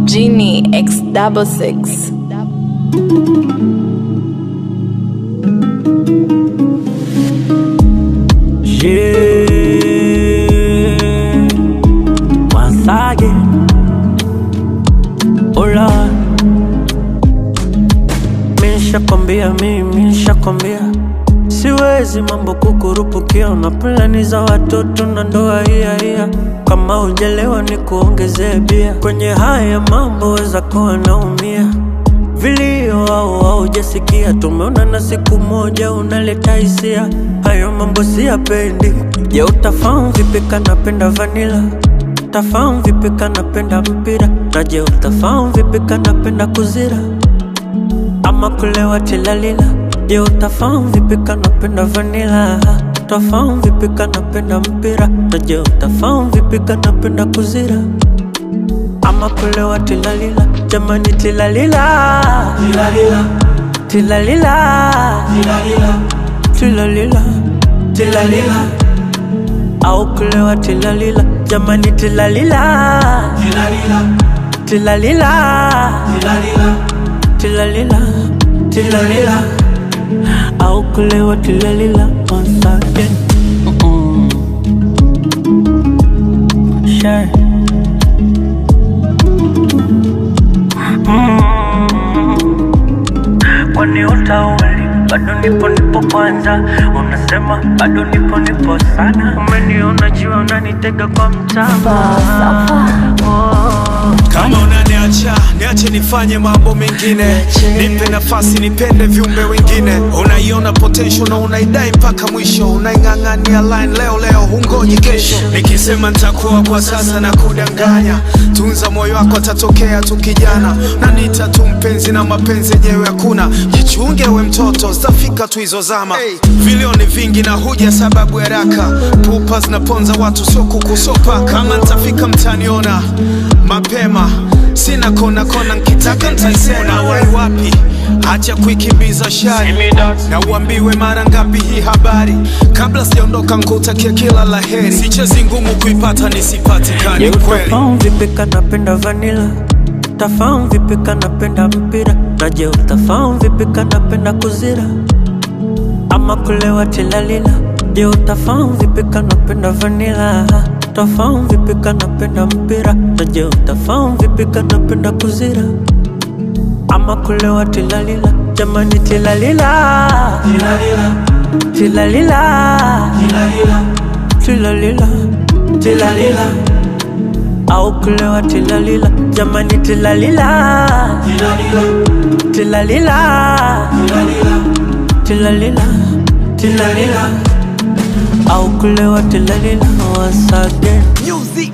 Genie X66. Yeah, once again, oh Lord. Nishakwambia siwezi mambo kukurupukia, na plani za watoto na ndoa hiya. Kama hujalewa ni kuongezee bia, kwenye haya mambo weza kuwa naumia. Vilio au hujasikia, tumeona na siku moja unaleta hisia. Hayo mambo siyapendi. Je, utafahamu vipi kanapenda vanilla? Utafahamu vipi kanapenda mpira? Na je, utafahamu vipi kanapenda kuzira ama kulewa tilalila? Je, utafahamu vipi kanapenda vanilla? Utafahamu vipi kanapenda mpira? Na je, utafahamu vipi kanapenda kuzira ama kulewa tilalila? Jamani tilalila, tilalila, tilalila, tilalila, tilalila, au kulewa tilalila. Jamani tilalila, tilalila, tilalila, tilalila, tilalila, au kulewa tilalila. Once again, sure. Kwani utauli bado nipo kwanza, unasema bado nipo sana. Umeniona jiwa unanitega kwa mtama. Kama unaniacha, niache nifanye mambo mengine. Nipe nafasi nipende viumbe wengine. Unaiona potential na unaidai mpaka mwisho. Unaing'ang'ania line leo hungoji kesho. Nikisema nitakuwa kwa sasa na kudanganya. Tunza moyo wako, atatokea tu kijana. Unaniita tu mpenzi na mapenzi yenyewe hakuna. Jichunge we mtoto, zitafika tu hizo zama. Vilio ni vingi na huja sababu ya haraka. Pupa zinaponza watu, sio kukusopa. Kama nitafika mtaniona mapema, sina kona nkitaka ntaisema. Wai wapi, acha kuikimbiza shari, na uambiwe mara ngapi hii habari. Kabla sijaondoka nkutakia kila laheri, sichezi ngumu kuipata nisipatikani kweli. Utafahamu vipi kanapenda vanilla? Utafahamu vipi kanapenda mpira? Na je, utafahamu vipi kanapenda kuzira ama kulewa tilalila? Je, utafahamu vipi kanapenda vanilla? Utafahamu vipi kanapenda mpira? Na je, utafahamu vipi kanapenda kuzira ama kulewa tilalila? Jamani tilalila, tilalila, tilalila, tilalila, tilalila, au kulewa tilalila. Jamani tilalila, tilalila, tilalila, tilalila, au kulewa tilalila. Once again, music.